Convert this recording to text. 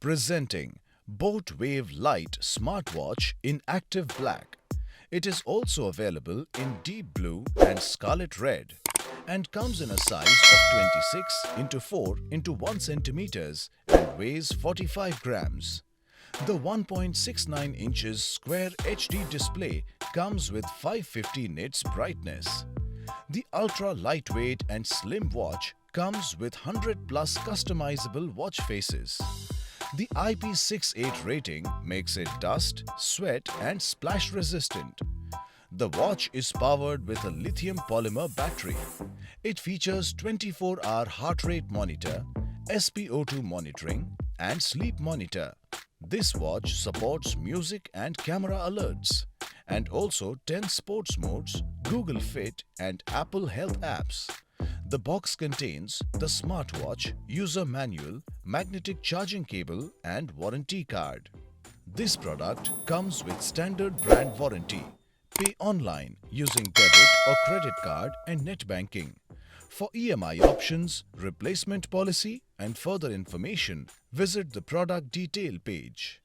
Presenting boAt Wave Lite smartwatch in active black. It is also available in deep blue and scarlet red and comes in a size of 26 into 4 into 1 centimeters and weighs 45 grams. The 1.69 inches square HD display comes with 550 nits brightness. The ultra lightweight and slim watch comes with 100 plus customizable watch faces. The IP68 rating makes it dust, sweat and splash resistant. The watch is powered with a lithium polymer battery. It features 24-hour heart rate monitor, SpO2 monitoring and sleep monitor. This watch supports music and camera alerts and also 10 sports modes, Google Fit and Apple Health apps. The box contains the smartwatch, user manual, magnetic charging cable and warranty card. This product comes with standard brand warranty. Pay online using debit or credit card and net banking. For EMI options, replacement policy and further information, visit the product detail page.